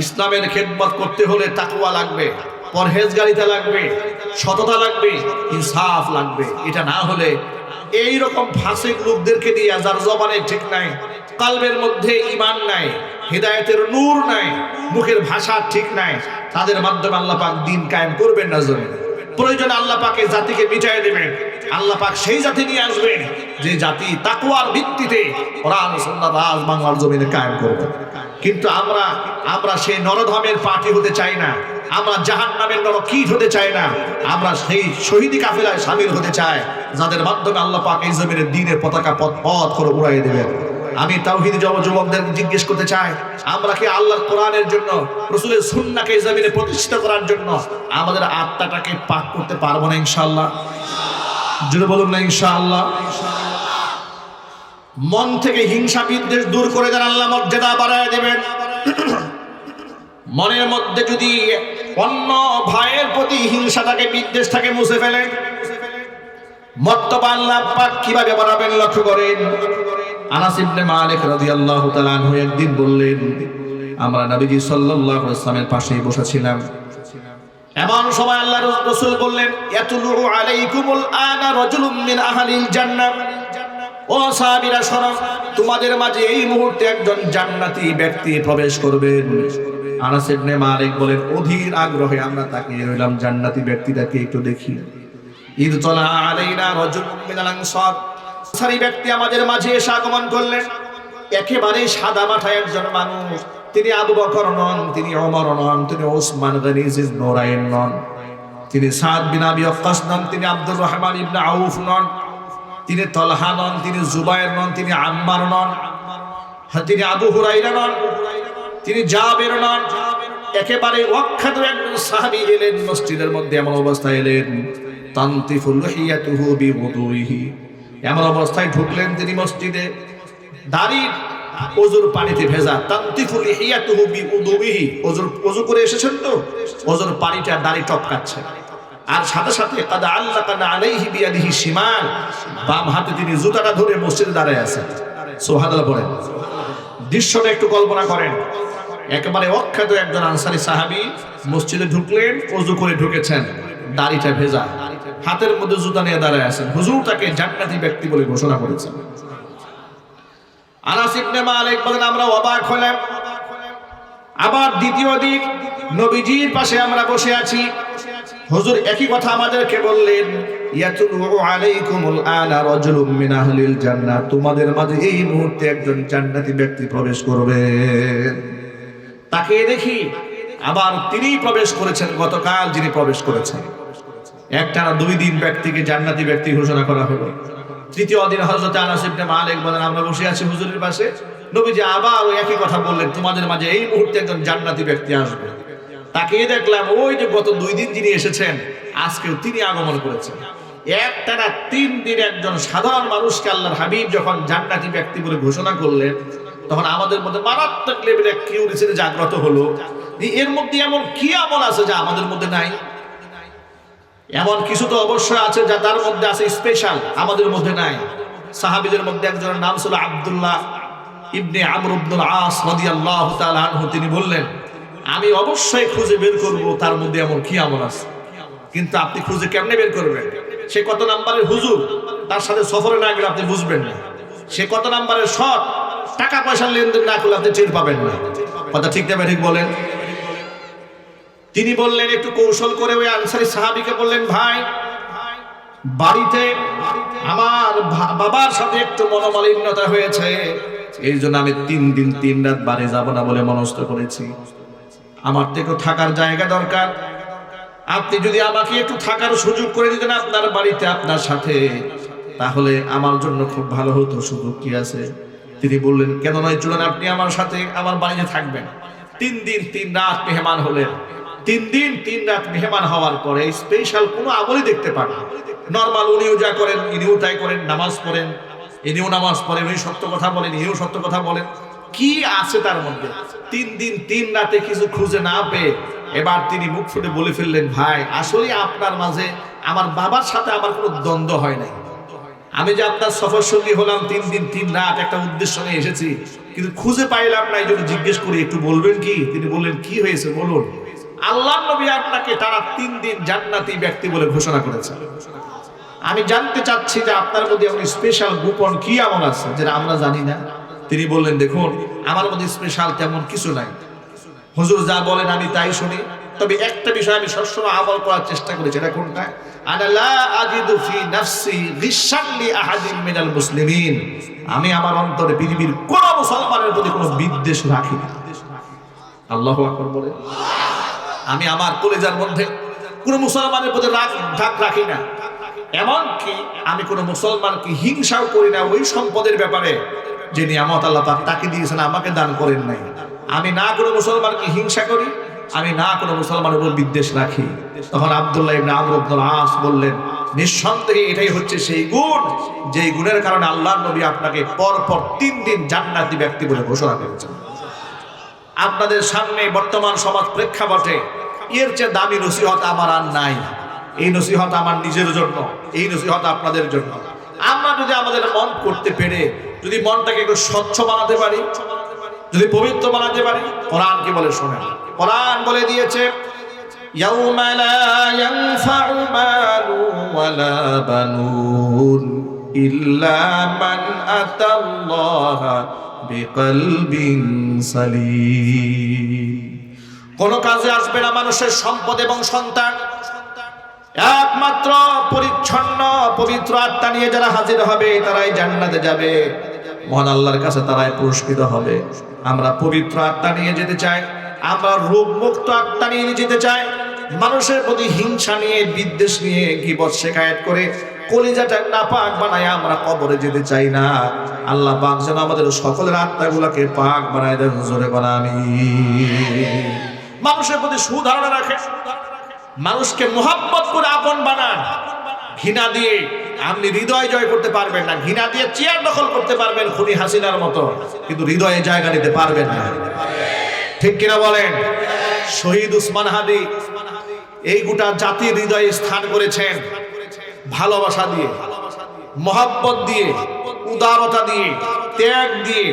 S1: ইসলামের খেদমত করতে হলে তাকওয়া লাগবে, পরহেজগারিতা লাগবে, সততা লাগবে, ইনসাফ লাগবে। এটা না হলে এই রকম ফাসিক লোকদেরকে দিয়ে, যার জবানে ঠিক নাই, কলবের মধ্যে ঈমান নাই, হিদায়াতের নূর নাই, মুখের ভাষা ঠিক নাই, তাদের মাধ্যমে আল্লাহ পাক দ্বীন কায়েম করবেন না জমিনে। প্রয়োজনে আল্লাহ পাক এই জাতিকে মিটাই দেবেন। আল্লাহ পাক সেই জাতি নিয়ে আসবেন যে জাতি তাকওয়ার ভিত্তিতে কোরআন সুন্নাত আজ বাংলার জমিনে কায়েম করবে। কিন্তু আমরা সেই নরধমের পার্টি হতে চাই না, আমরা জাহান্নামের নরকীট হতে চাই না, আমরা সেই শহীদি কাফেলায় শামিল হতে চাই যাদের মাধ্যমে আল্লাহ পাক এই জমিনের দ্বীনের পতাকা পথ করে উড়াই দেবেন। আমি তাওহীদি যুবকদের জিজ্ঞেস করতে চাই, আমরা কি আল্লাহর কোরআনের জন্য, রাসূলের সুন্নাহকে এই জমিনে প্রতিষ্ঠিত করার জন্য আমাদের আত্মাটাকে পাক করতে পারবো না ইনশাআল্লাহ? জোরে বলুন না ইনশাআল্লাহ। মন থেকে হিংসা বিদ্বেষ দূর করে দেন, আল্লাহ মর্যাদা বাড়ায় দেবেন। মনের মধ্যে যদি অন্য ভাইয়ের প্রতি হিংসাটাকে বিদ্বেষটাকে মুছে ফেলেন, মর্তবা আল্লাহ পাক কিভাবে বাড়াবেন লক্ষ্য করেন। আনাস ইবনে মালিক রাদিয়াল্লাহু তাআলা আনহু একদিন বললেন, আমরা নবীজি সাল্লাল্লাহু আলাইহি ওয়াসাল্লামের পাশেই বসেছিলাম। এমন সময় আল্লাহর রাসূল বললেন, ইয়াতুলু আলাইকুমুল আনা রাজুলুম মিন আহলিল জান্নাহ। ও সাহাবীরা শোনো, তোমাদের মাঝে এই মুহূর্তে একজন জান্নাতি ব্যক্তি প্রবেশ করবেন। আনাস ইবনে মালিক বলেন, অধীর আগ্রহে আমরা তাকিয়ে রইলাম, জান্নাতি ব্যক্তিটাকে একটু দেখি। ইদ তালা আলাইনা রাজুলুম মিনাল আনসার, আনসারী ব্যক্তি আমাদের মাঝে এসে আগমন করলেন। একেবারে সাদা মাথা একজন মানুষ। তিনি আবু বকর নন, তিনি ওমর নন, তিনি ওসমান গনি যিন নূরাইন নন, তিনি সাদ বিন আবি ওয়াক্কাস নন, তিনি আব্দুর রহমান ইবনে আউফ নন, তিনি তলহা নন, তিনি জুবায়ের নন, তিনি আম্মার নন, তিনি আবু হুরায়রা নন, তিনি জাবের নন। একেবারে অখ্যাত একজন সাহাবী এলেন মসজিদের মধ্যে। এমন অবস্থায় এলেন, তানতিফু লিহিয়াতুহু বিউদুইহি, এমন অবস্থায় ঢুকলেন তিনি মসজিদে, দাড়ি ওযুর পানিতে ভেজা। তানতিফু লিহিয়াতুহু বিউদুইহি, ওযু করে এসেছেন তো, ওযুর পানিটা দাড়ি টপকাচ্ছে। আর সাথে সাথে কাদ আল্লাকানা আলাইহি বিয়াদিহি শিমাল, বাম হাতে তিনি জুতাটা ধরে মসজিদে দাঁড়ায় আছেন। সুবহানাল্লাহ বলেন। দৃশ্যটা একটু কল্পনা করেন। একেবারে অখ্যাত একজন আনসারী সাহাবী মসজিদে ঢুকলেন, ওযু করে ঢুকেছেন, দাড়িটা ভেজা, হাতের মধ্যে জুতা নিয়ে দাঁড়ায় আছেন। হুজুর তাকে জান্নাতি ব্যক্তি বলে ঘোষণা করেছেন। আনাস ইবনে মালিক বলেন, আমরা অবাক হলাম। আবার দ্বিতীয় দিন নবীজির পাশে আমরা বসে আছি, হুজুর একই কথা আমাদেরকে বললেন, ইয়াতুলু আলাইকুমুল আনা রাজুলুম মিন আহলিল জান্নাহ, তোমাদের মাঝে এই মুহূর্তে একজন জান্নাতি ব্যক্তি প্রবেশ করবে। তাকে দেখি আবার তিনি প্রবেশ করেছেন, গতকাল যিনি প্রবেশ করেছেন। একটানা 2 দিন ব্যক্তিকে জান্নাতি ব্যক্তি ঘোষণা করা হলো। তৃতীয় দিন হযরত আনাস ইবনে মালিক বলেন, আমরা বসে আছি হুজুরের পাশে, নবীজি আবার ওই একই কথা বললেন, তোমাদের মাঝে এই মুহূর্তে একজন জান্নাতি ব্যক্তি আসবে। তাকে দেখলাম ওই যে গত 2 দিন যিনি এসেছেন, আজকেও তিনি আগমন করেছেন। একটানা 3 দিন একজন সাধারণ মানুষকে আল্লাহর হাবিব যখন জান্নাতি ব্যক্তি বলে ঘোষণা করলেন, তখন আমাদের মধ্যে মারাত্মক লেভেলে কিউরিওসিটি জাগ্রত হলো। এর মধ্যে এমন কি আমল আছে যা আমাদের মধ্যে নাই? এমন কিছু তো অবশ্যই আছে যা তার মধ্যে আছে স্পেশাল, আমাদের মধ্যে নাই। সাহাবীদের মধ্যে একজনের নাম ছিল আব্দুল্লাহ ইবনে আমর ইবনুল আস রাদিয়াল্লাহু তাআলা আনহু। তিনি বললেন, আমি অবশ্যই খুঁজে বের করব তার মধ্যে এমন কি আমল আছে। কিন্তু আপনি খুঁজে কেমনে বের করবেন? সে কত নাম্বারের হুজুর, তার সাথে সফরে না গেলে আপনি বুঝবেন না। সে কত নাম্বারের সৎ, টাকা পয়সার লেনদেন না করলে আপনি টের পাবেন না। কথা ঠিক না ঠিক বলেন? তিনি বললেন, একটু কৌশল করে ওই আনসারী সাহাবীকে বললেন, ভাই বাড়িতে আমার বাবার সাথে একটু মনোমালিন্যতা হয়েছে, এই জন্য আমি 3 দিন 3 রাত বাড়ি যাব না বলে মনস্থ করেছি। আমার তো একটু থাকার জায়গা দরকার, আপনি যদি আমাকে একটু থাকার সুযোগ করে দিতেন আপনার বাড়িতে আপনার সাথে, তাহলে আমার জন্য খুব ভালো হতো। সুযোগ কি আছে? তিনি বললেন, কেন নয়, চলুন আপনি আমার সাথে আমার বাড়িতে থাকবেন। 3 দিন 3 রাত মেহমান হলেন। 3 দিন 3 রাত মেহমান হওয়ার পরে স্পেশাল কোনো আমলই দেখতে পান না। নর্মাল উনিও যা করেন ইনিও তাই করেন, নামাজ পড়েন, ইনিও নামাজ পড়েন, উনি সত্য কথা বলেন, ইনিও সত্য কথা বলেন। কি আছে তার মধ্যে? 3 দিন 3 রাতে কিছু খুঁজে না পেয়ে এবার তিনি মুখ ফুটে বলে ফেললেন, ভাই আসলে আপনার মাঝে আমার বাবার সাথে আমার কোনো দ্বন্দ্ব হয় নাই। আমি যে আপনার সফর সঙ্গী হলাম 3 দিন 3 রাত, একটা উদ্দেশ্য নিয়ে এসেছি, কিন্তু খুঁজে পাইলাম না, এই জন্য জিজ্ঞেস করি একটু বলবেন কি? তিনি বললেন, কি হয়েছে বলুন। আল্লাহর নবী আপনাকে টানা 3 দিন জান্নাতি ব্যক্তি বলে ঘোষণা করেছেন। আমি জানতে চাচ্ছি যে আপনার মধ্যে এমন স্পেশাল গোপন কি আমল আছে যেটা আমরা জানি না। তিনি বললেন, দেখুন আমার মধ্যে স্পেশাল তেমন কিছু নাই, হুজুর যা বলেন আমি তাই শুনি, তবে একটা বিষয় আমি সবসময় আমল করার চেষ্টা করি। সেটা কোনটা? আনা লা আজিদু ফি নাফসি গিশান লি আহাদিন মিনাল মুসলিমিন। আমি আমার অন্তরে পৃথিবীর কোন মুসলমানের প্রতি কোনো বিদ্বেষ রাখি না। আল্লাহু আকবার বলে। আমি আমার কলিজার মধ্যে কোন মুসলমানের প্রতি রাগ ঢাক রাখি না। এমনকি আমি কোন মুসলমানকে হিংসাও করি না ওই সম্পদের ব্যাপারে যে নিয়ামত আল্লাহ তাকে দিয়েছেন, আমাকে দান করেন নাই। আমি না কোনো মুসলমানকে হিংসা করি, আমি না কোনো মুসলমানের উপর বিদ্বেষ রাখি। তখন আব্দুল্লাহ ইবনে আমর ইবনুল আস বললেন, নিঃসন্দেহে এটাই হচ্ছে সেই গুণ, যেই গুণের কারণে আল্লাহর নবী আপনাকে পরপর 3 দিন জান্নাতি ব্যক্তি বলে ঘোষণা করেছেন। আপনাদের সামনে বর্তমান সমাজ প্রেক্ষাপটে এর চেয়ে দামি নসিহত আমার আর নাই। এই নসিহত আমার নিজের জন্য, এই নসিহত আপনাদের জন্য। আমরা যদি আমাদের মন করতে পেরে যদি মনটাকে একটু স্বচ্ছ বানাতে পারি, যদি পবিত্র বানাতে পারি, কোরআন কি বলে শোনেন। কোরআন বলে দিয়েছে, ইয়াউমা লা ইয়ানফাউ মালু ওয়ালা বানুন ইল্লা মান আতাল্লাহা বিকলবিন সালিম। কোন কাজে আসবে না মানুষের সম্পদ এবং সন্তান, একমাত্র পরিচ্ছন্ন পবিত্র আত্মা নিয়ে যারা হাজির হবে তারাই জান্নাতে যাবে, মহান আল্লাহর কাছে তারাই পুরস্কৃত হবে। আমরা পবিত্র আত্মা নিয়ে যেতে চাই, আমরা রোগ মুক্ত আত্মা নিয়ে যেতে চাই। মানুষের প্রতি হিংসা নিয়ে, বিদ্বেষ নিয়ে, গীবত শিকায়েত করে কলিজাটা নাপাক বানায় আমরা কবরে যেতে চাই না। আল্লাহ পাক যেন আমাদের সকলের আত্মাগুলোকে পাক বানায় দেন। জোরে বলা আমিন। মানুষের প্রতি সুধারণা রাখে, মানুষকে মোহাব্বত করে আপন বানান। ঘৃণা দিয়ে আপনি হৃদয় জয় করতে পারবেন না, ঘৃণা দিয়ে চেয়ার দখল করতে পারবেন খুনি হাসিনার মতো, কিন্তু হৃদয়ে জায়গা নিতে পারবেন না। ঠিক কিনা বলেন? শহীদ উসমান হাদি এই গোটা জাতির হৃদয়ে স্থান করেছেন ভালোবাসা দিয়ে, মোহাব্বত দিয়ে, উদারতা দিয়ে, ত্যাগ দিয়ে,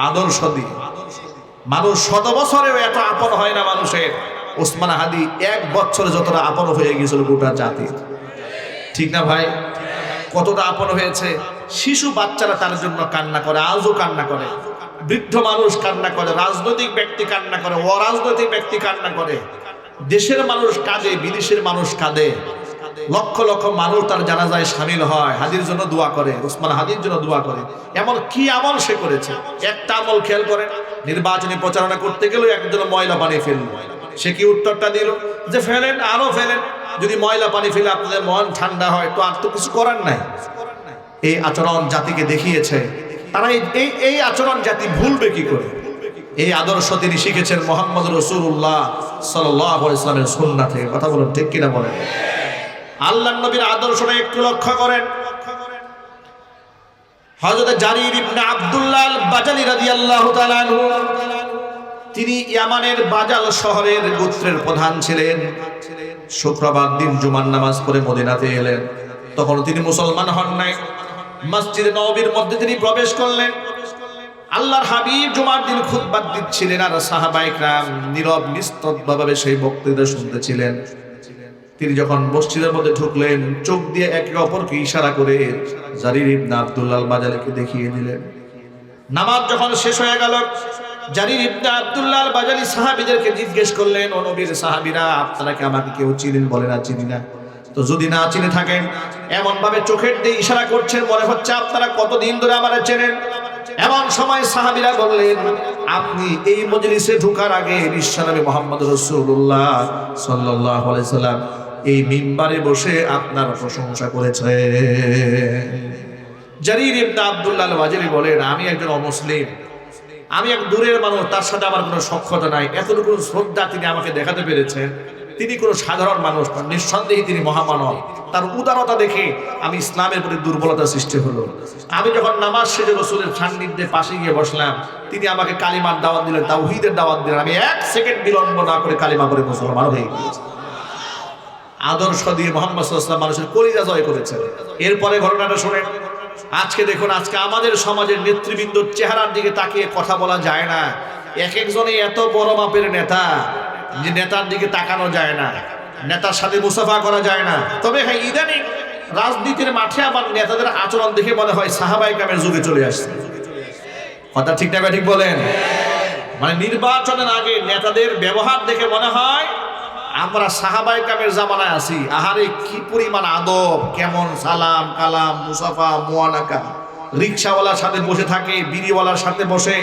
S1: আদর্শ দিয়ে। মানুষ 100 বছরেও এত আপন হয় না মানুষের। উসমান হাদি 1 বছরে যতটা আপন হয়ে গিয়েছিল গোটা জাতির। ঠিক না ভাই? কতটা আপন হয়েছে। শিশু বাচ্চারা তার জন্য কান্না করে, আজও কান্না করে, বৃদ্ধ মানুষ কান্না করে, রাজনৈতিক ব্যক্তি কান্না করে, অরাজনৈতিক ব্যক্তি কান্না করে, দেশের মানুষ কাঁদে, বিদেশের মানুষ কাঁদে, লক্ষ লক্ষ মানুষ তার জানাজায় শামিল হয়, হাদির জন্য দোয়া করে, উসমান হাদির জন্য দোয়া করে। এমন কি আমল সে করেছে? একটা আমল খেয়াল করেন, নির্বাচনী প্রচারণা করতে গেলেও একজন ময়লা পানি ফেলল। সে কি উত্তরটা দিল? যে ফেলেন, আরো ফেলেন, যদি ময়লা পানি ফেলে আপনাদের মন ঠান্ডা হয় তো আর তো কিছু করার নাই। এই আচরণ জাতিকে দেখিয়েছে। তারা এই আচরণ জাতি ভুলবে কি করে? এই আদর্শ তিনি শিখেছেন মুহাম্মদ রাসূলুল্লাহ সাল্লাল্লাহু আলাইহি ওয়াসাল্লামের সুন্নাহ থেকে। কথা বলুন ঠিক কিনা বলেন? আল্লাহর নবীর আদর্শটা একটু লক্ষ্য করেন। হযরত জারির ইবনে আব্দুল্লাহ আল বাজালি রাদিয়াল্লাহু তাআলা আনহু, তিনি ইয়ামানের বাজাল শহরের গোত্রের প্রধান ছিলেন। শুক্রবার দিন জুমার নামাজ পড়ে মদিনাতে এলেন। তখন তিনি মুসলমান হন নাই। মসজিদে নববীর মধ্যে তিনি প্রবেশ করলেন। আল্লাহর হাবিব জুমার দিন খুতবা দিচ্ছিলেন আর সাহাবায়ে কেরাম নীরব নিস্তব্ধভাবে সেই বক্তৃতা শুনতেছিলেন। তিনি যখন মসজিদের মধ্যে ঢুকলেন, চোখ দিয়ে একে অপরকে ইশারা করে জারির ইবনে আব্দুল্লাহ আল বাজালিকে দেখিয়ে দিলেন। নামাজ যখন শেষ হয়ে গেল, জারির ইবনে আব্দুল্লাহ আল বাজালি সাহাবীদেরকে জিজ্ঞেস করলেন, ও নবীর সাহাবীরা, আপনারা কি আমাকে কেউ চিনেন? বলে না, চিনি না। তো যদি না চিনে থাকেন, এমন ভাবে চোখের দিয়ে ইশারা করছেন মনে হচ্ছে আপনারা কতদিন ধরে আমারে চেনেন। এমন সময় সাহাবীরা বললেন, আপনি এই মজলিসে ঢোকার আগে বিশ্বনবী মুহাম্মদ রাসূলুল্লাহ সাল্লাল্লাহু আলাইহি সাল্লাম এই মিম্বারে বসে আপনার প্রশংসা করেছেন। জারির ইবনে আব্দুল্লাহ আল বাজালি বলেন, আমি একজন অমুসলিম, আমি এক দূরের মানুষ, তার সাথে আমার কোনো সখ্যতা নাই, এতটুকু শ্রদ্ধা তিনি আমাকে দেখাতে পেরেছেন। তিনি কোনো সাধারণ মানুষ নন, নিঃসন্দেহে তিনি মহামানব। তার উদারতা দেখে আমি ইসলামের প্রতি দুর্বলতা সৃষ্টি হলো। আমি যখন নামাজ শেষে রাসূলের সান্নিধ্যে পাশে গিয়ে বসলাম, তিনি আমাকে কালিমার দাওয়াত দিলেন, তাওহীদের দাওয়াত দিলেন। আমি 1 সেকেন্ড বিলম্ব না করে কালিমা পড়ে মুসলমান হয়ে গিয়েছি। আদর্শ দিয়ে মুহাম্মদ সাল্লাল্লাহু আলাইহি ওয়াসাল্লাম মানুষের কলিজা জয় করেছেন। এরপরে ঘটনাটা শুনেন। আজকে দেখুন, আজকে আমাদের সমাজের নেতৃবৃন্দর চেহারার দিকে তাকিয়ে কথা বলা যায় না। এক একজনই এত বড় মাপের নেতা যে নেতার দিকে তাকানো যায় না, নেতার সাথে মুসাফা করা যায় না। তবে হ্যাঁ, ইদানিং রাজনীতির মাঠে আবার নেতাদের আচরণ দেখে মনে হয় সাহাবায়ে কেরামের যুগে চলে আসছে। কথা ঠিক না ঠিক বলেন? মানে নির্বাচনের আগে নেতাদের ব্যবহার দেখে মনে হয় আমরা সাহাবায়ে কেরামের জামানায় আছি। আহারে কি পরিমাণ আদব, কেমন সালাম কালাম মুসাফা মুয়ানাকা। রিকশাওয়ালার সাথে বসে থাকে, বিড়িওয়ালার সাথে বসে,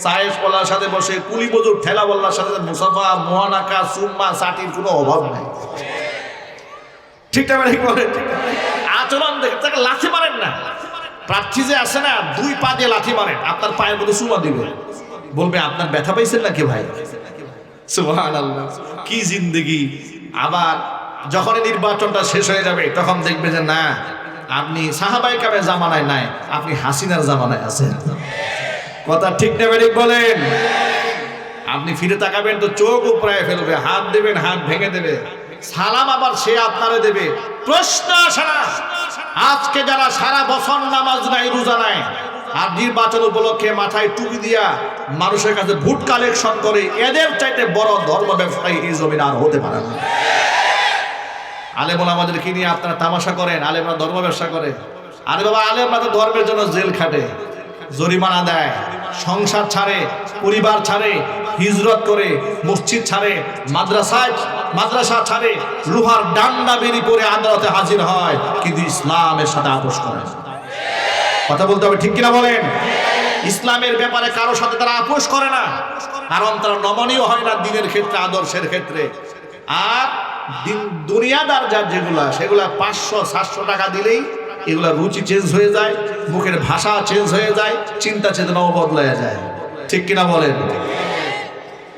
S1: চায়েসওয়ালার সাথে বসে, কুলি মজুর ঠেলাওয়ালার সাথে মুসাফা মুয়ানাকা সুম্মা সাটির কোনো অভাব নাই। ঠিক না ঠিক বলেন? আচরণ দেখে তাকে লাথি মারেন না। প্রার্থী যে আসে না, 2 পা দিয়ে লাথি মারেন, আপনার পায়ের মধ্যে চুমা দিবে, বলবে আপনার ব্যথা পাইছেন নাকি ভাই? সুবহানাল্লাহ, কি জিন্দেগি। আবার যখন নির্বাচনটা শেষ হয়ে যাবে তখন দেখবে যে না, আপনি সাহাবায়ে কেরামের জামানায় নাই, আপনি হাসিনার জামানায় আছেন। কথা ঠিক না ঠিক বলেন? আপনি ফিরে তাকাবেন তো চোখ উপড়ায় ফেলবে, হাত দেবেন হাত ভেঙে দেবে, সালাম আবার সে আপনারে দেবে। প্রশ্ন আসে না, আজকে যারা সারা বছর নামাজ নাই রোজা নাই আর নির্বাচন উপলক্ষে মাথায় টুপি দিয়া মানুষের কাছে ভোট কালেকশন করে, এদের চাইতে বড় ধর্ম ব্যবসায়ী এই জমিন আর হতে পারে না। আলেমরা আমাদেরকে নিয়ে আপনারা তামাশা করেন, আলেমরা ধর্ম ব্যবসা করে। আরে বাবা, আলেমরা তো ধর্মের জন্য জেল খাটে, জরিমানা দেয়, সংসার ছাড়ে, পরিবার ছাড়ে, হিজরত করে, মসজিদ ছাড়ে, মাদ্রাসা ছাড়ে, লোহার ডান্ডা বেরি করে আদালতে হাজির হয়, কিন্তু ইসলামের সাথে আপোষ করে। কথা বলতে হবে, ঠিক কিনা বলেন? ইসলামের ব্যাপারে কারোর সাথে তারা আপোষ করে না, কারণ তারা নমনীয় হয় না দিনের ক্ষেত্রে, আদর্শের ক্ষেত্রে। আর দুনিয়াদার যার যেগুলা, সেগুলা 500-700 টাকা দিলেই এগুলা রুচি চেঞ্জ হয়ে যায়, মুখের ভাষা চেঞ্জ হয়ে যায়, চিন্তা চেতনাও বদলায় যায়। ঠিক কিনা বলেন?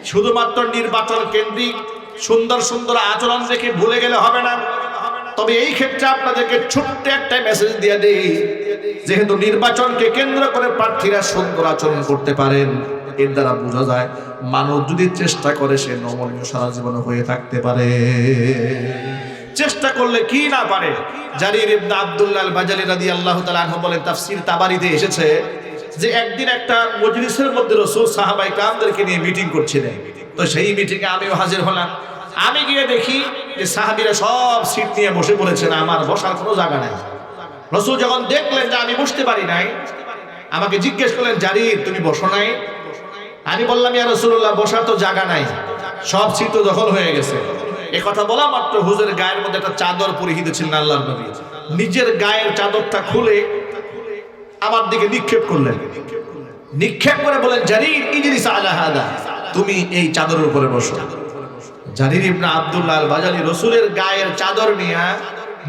S1: শুধুমাত্র নির্বাচন কেন্দ্রিক সুন্দর সুন্দর আচরণ দেখে ভুলে গেলে হবে না। তবে এই ক্ষেত্রে আপনাদেরকে ছোট্ট একটা মেসেজ দিয়ে দেই, যেহেতু নির্বাচনকে কেন্দ্র করে প্রার্থীরা সুন্দর আচরণ করতে পারেন, এর দ্বারা বোঝা যায় মানুষ যদি চেষ্টা করে সে নমনীয় সারা জীবন হয়ে থাকতে পারে। চেষ্টা করলে কি না পারে। জারির ইবনে আব্দুল্লাহ আল বাজালি রাদিয়াল্লাহু তাআলা আনহু বলেন, তাফসীর তাবারিতে এসেছে যে একদিন একটা মজলিসের মধ্যে রাসূল সাহাবায়ে কেরামদেরকে নিয়ে মিটিং করছিলেন। তো সেই মিটিংয়ে আমিও হাজির হলাম। আমি গিয়ে দেখি যে সাহাবীরা সব সিট নিয়ে বসে পড়েছেন, আমার বসার কোনো জায়গা নাই। রাসূল যখন দেখলেন যে আমি বসতে পারি নাই, আমাকে জিজ্ঞেস করলেন, জারির তুমি বসো নাই? আমি বললাম, ইয়া রাসূলুল্লাহ, বসার তো জায়গা নাই, সব সিট তো দখল হয়ে গেছে। এই কথা বলা মাত্র হুজুরের গায়ের মধ্যে একটা চাদর পরিহিত ছিলেন আল্লাহর নবী, নিজের গায়ের চাদরটা খুলে আমার দিকে নিক্ষেপ করলেন। নিক্ষেপ করে বলেন, জারির ইজলিস আলা হাদা, তুমি এই চাদরের উপরে বসো। জারির ইবনে আব্দুল্লাহ আল বাজালি রাসূলের গায়ের চাদর নিয়ে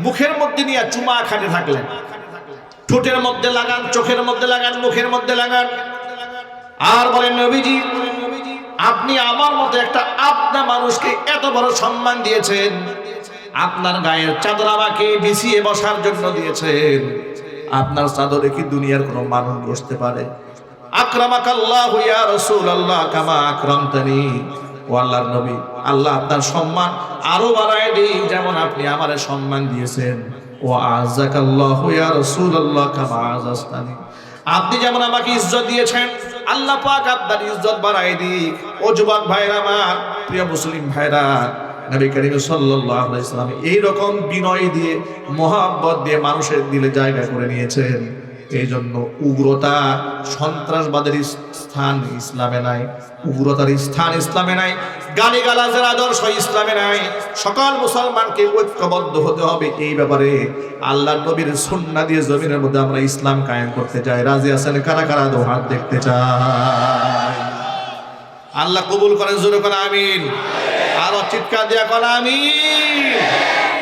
S1: মুখের মধ্যে নিয়ে চুমা খাতে থাকলেন। ঠোঁটের মধ্যে লাগান, চোখের মধ্যে লাগান, মুখের মধ্যে লাগান, আর বলেন, নবীজি আপনি আমার মতো একটা আপনা মানুষকে এত বড় সম্মান দিয়েছেন, আপনার গায়ের চাদর আমাকে বিছিয়ে বসার জন্য দিয়েছেন, আপনার চাদরে কি দুনিয়ার কোনো মানুষ বসতে পারে? আকরামাকাল্লাহু ইয়া রাসূলুল্লাহ কামা আকরামতানি। ও আল্লাহর নবী, আল্লাহ আপনার সম্মান আরো বাড়ায় দিক, যেমন আপনি আমারে সম্মান দিয়েছেন। ও আযাকাল্লাহু ইয়া রাসূলুল্লাহ কামা আযাস্তানি, আপনি যেমন আমাকে ইজ্জত দিয়েছেন, আল্লাহ পাক আপনার ইজ্জত বাড়ায় দিক। ও যুবক ভাইরা, আমার প্রিয় মুসলিম ভাইরা, নবী করিম সাল্লাল্লাহু আলাইহি ওয়াসাল্লাম এই রকম বিনয় দিয়ে, মহব্বত দিয়ে মানুষের দিলে জায়গা করে নিয়েছেন। এই জন্য উগ্রতা, সন্ত্রাসবাদের স্থান ইসলামে নাই, উগ্রতার স্থান ইসলামে নাই, গালিগালাজের আদর্শ ইসলামে নাই। সকল মুসলমানকে ঐক্যবদ্ধ হতে হবে এই ব্যাপারে। আল্লাহর নবীর সুন্নাহ দিয়ে জমিনের মধ্যে আমরা ইসলাম কায়েম করতে চাই। রাজি আছেন কারা কারা? দো হাত দেখতে চাই। আল্লাহ কবুল করেন, জোরে করে আমিন। আরো চিৎকার দিয়া করেন আমিন।